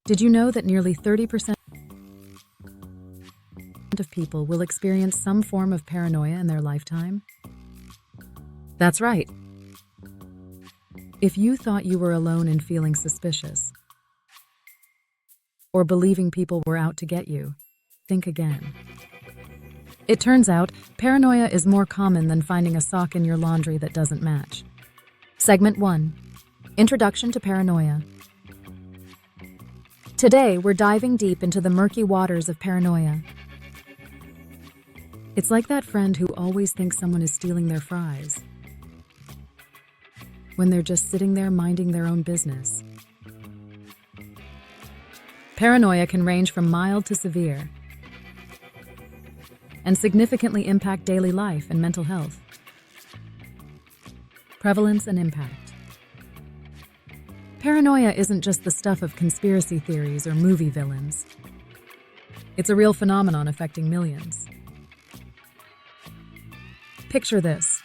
Did you know that nearly 30% of people will experience some form of paranoia in their lifetime? That's right. If you thought you were alone in feeling suspicious or believing people were out to get you, think again. It turns out, paranoia is more common than finding a sock in your laundry that doesn't match. Segment 1. Introduction to Paranoia. Today, we're diving deep into the murky waters of paranoia. It's like that friend who always thinks someone is stealing their fries when they're just sitting there minding their own business. Paranoia can range from mild to severe and significantly impact daily life and mental health. Prevalence and impact. Paranoia isn't just the stuff of conspiracy theories or movie villains. It's a real phenomenon affecting millions. Picture this.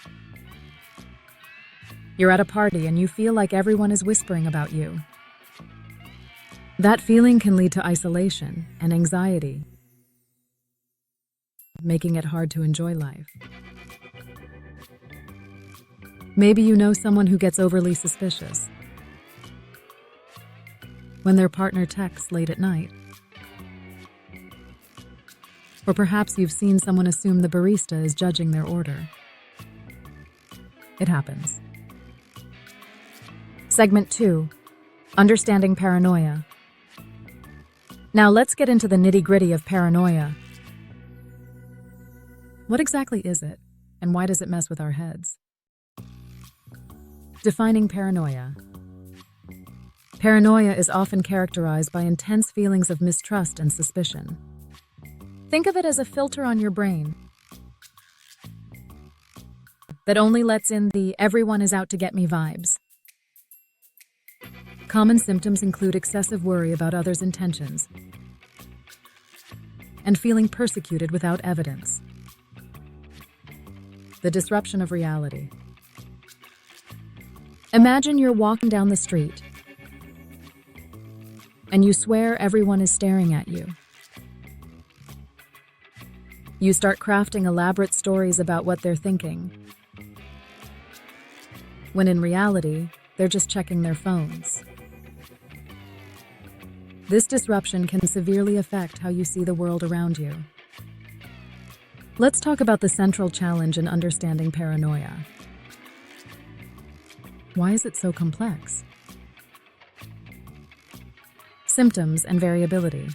You're at a party and you feel like everyone is whispering about you. That feeling can lead to isolation and anxiety, making it hard to enjoy life. Maybe you know someone who gets overly suspicious when their partner texts late at night. Or perhaps you've seen someone assume the barista is judging their order. It happens. Segment 2. Understanding Paranoia. Now let's get into the nitty-gritty of paranoia. What exactly is it, and why does it mess with our heads? Defining paranoia. Paranoia is often characterized by intense feelings of mistrust and suspicion. Think of it as a filter on your brain that only lets in the "everyone is out to get me" vibes. Common symptoms include excessive worry about others' intentions and feeling persecuted without evidence. The disruption of reality. Imagine you're walking down the street and you swear everyone is staring at you. You start crafting elaborate stories about what they're thinking, when in reality, they're just checking their phones. This disruption can severely affect how you see the world around you. Let's talk about the central challenge in understanding paranoia. Why is it so complex? Symptoms and variability.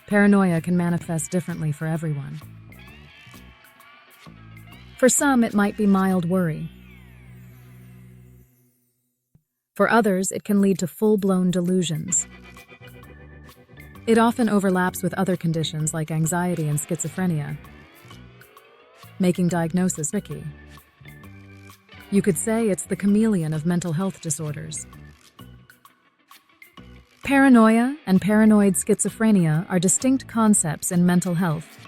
Paranoia can manifest differently for everyone. For some, it might be mild worry. For others, it can lead to full-blown delusions. It often overlaps with other conditions like anxiety and schizophrenia, making diagnosis tricky. You could say it's the chameleon of mental health disorders. Paranoia and paranoid schizophrenia are distinct concepts in mental health,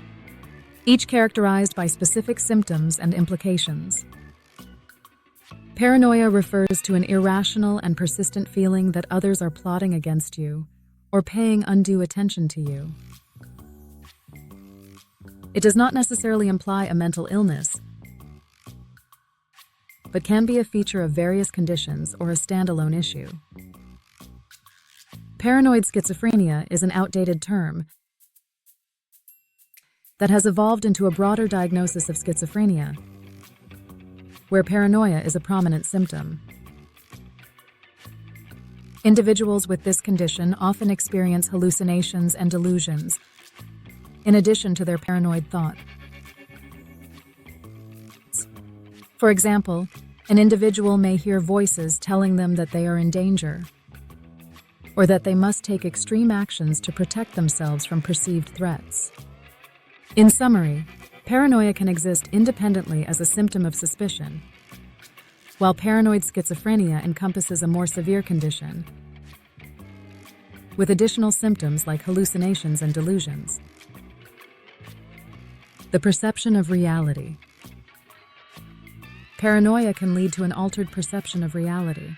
each characterized by specific symptoms and implications. Paranoia refers to an irrational and persistent feeling that others are plotting against you or paying undue attention to you. It does not necessarily imply a mental illness, but can be a feature of various conditions or a standalone issue. Paranoid schizophrenia is an outdated term that has evolved into a broader diagnosis of schizophrenia, where paranoia is a prominent symptom. Individuals with this condition often experience hallucinations and delusions, in addition to their paranoid thought. For example, an individual may hear voices telling them that they are in danger, or that they must take extreme actions to protect themselves from perceived threats. In summary, paranoia can exist independently as a symptom of suspicion, while paranoid schizophrenia encompasses a more severe condition, with additional symptoms like hallucinations and delusions. The perception of reality. Paranoia can lead to an altered perception of reality.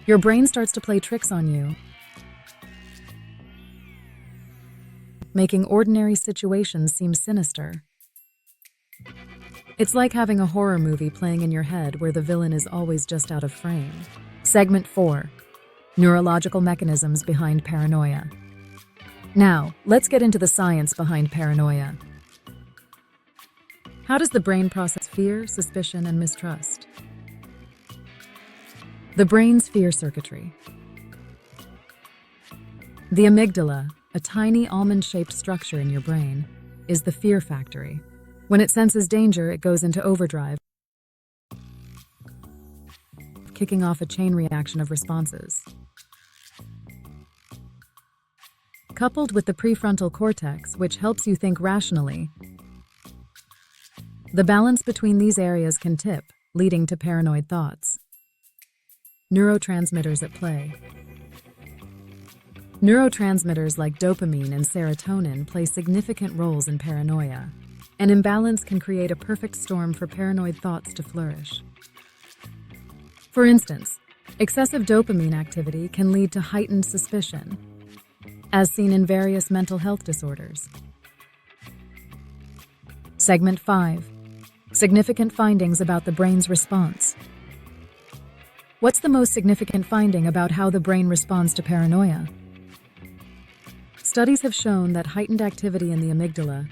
Your brain starts to play tricks on you, making ordinary situations seem sinister. It's like having a horror movie playing in your head where the villain is always just out of frame. Segment 4. Neurological mechanisms behind paranoia. Now, let's get into the science behind paranoia. How does the brain process fear, suspicion, and mistrust? The brain's fear circuitry. The amygdala, a tiny almond-shaped structure in your brain, is the fear factory. When it senses danger, it goes into overdrive, kicking off a chain reaction of responses. Coupled with the prefrontal cortex, which helps you think rationally, the balance between these areas can tip, leading to paranoid thoughts. Neurotransmitters at play. Neurotransmitters like dopamine and serotonin play significant roles in paranoia. An imbalance can create a perfect storm for paranoid thoughts to flourish. For instance, excessive dopamine activity can lead to heightened suspicion, as seen in various mental health disorders. Segment 5. Significant findings about the brain's response. What's the most significant finding about how the brain responds to paranoia? Studies have shown that heightened activity in the amygdala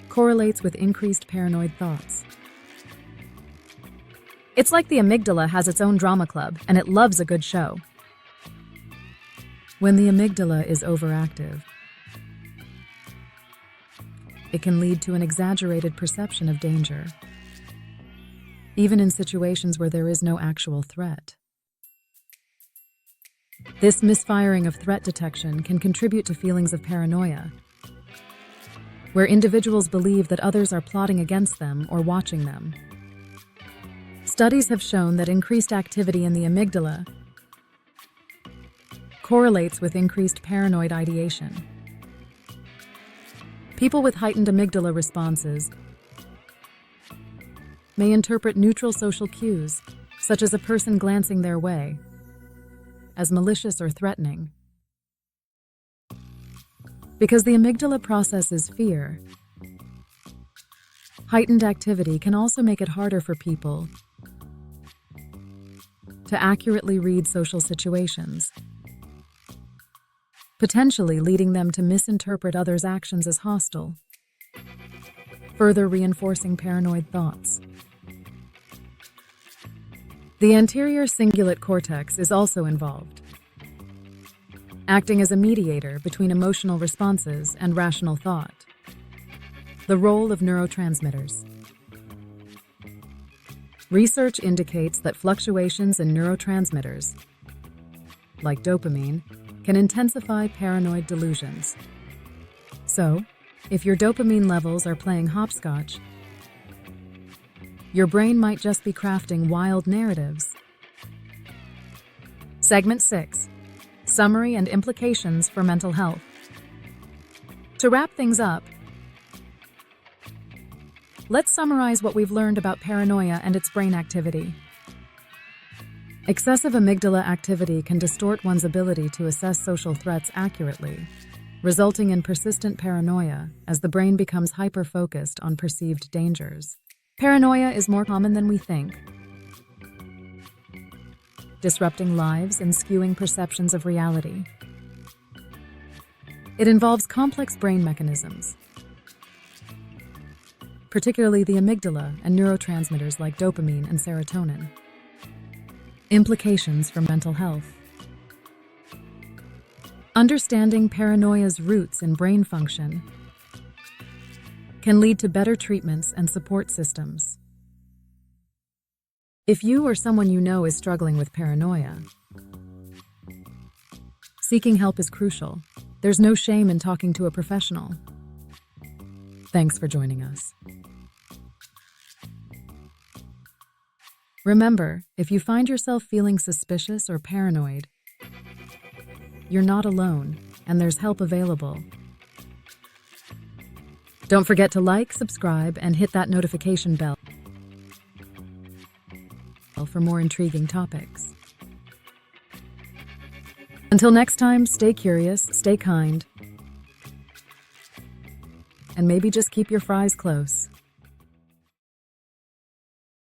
correlates with increased paranoid thoughts. It's like the amygdala has its own drama club, and it loves a good show. When the amygdala is overactive, it can lead to an exaggerated perception of danger, even in situations where there is no actual threat. This misfiring of threat detection can contribute to feelings of paranoia, where individuals believe that others are plotting against them or watching them. Studies have shown that increased activity in the amygdala correlates with increased paranoid ideation. People with heightened amygdala responses may interpret neutral social cues, such as a person glancing their way, as malicious or threatening. Because the amygdala processes fear, heightened activity can also make it harder for people to accurately read social situations, potentially leading them to misinterpret others' actions as hostile, further reinforcing paranoid thoughts. The anterior cingulate cortex is also involved, acting as a mediator between emotional responses and rational thought. The role of neurotransmitters. Research indicates that fluctuations in neurotransmitters, like dopamine, can intensify paranoid delusions. So, if your dopamine levels are playing hopscotch, your brain might just be crafting wild narratives. Segment 6. Summary and implications for mental health. To wrap things up, let's summarize what we've learned about paranoia and its brain activity. Excessive amygdala activity can distort one's ability to assess social threats accurately, resulting in persistent paranoia as the brain becomes hyper-focused on perceived dangers. Paranoia is more common than we think, disrupting lives and skewing perceptions of reality. It involves complex brain mechanisms, particularly the amygdala and neurotransmitters like dopamine and serotonin. Implications for mental health. Understanding paranoia's roots in brain function can lead to better treatments and support systems. If you or someone you know is struggling with paranoia, seeking help is crucial. There's no shame in talking to a professional. Thanks for joining us. Remember, if you find yourself feeling suspicious or paranoid, you're not alone, and there's help available. Don't forget to like, subscribe, and hit that notification bell. for more intriguing topics. Until next time, stay curious, stay kind, and maybe just keep your fries close.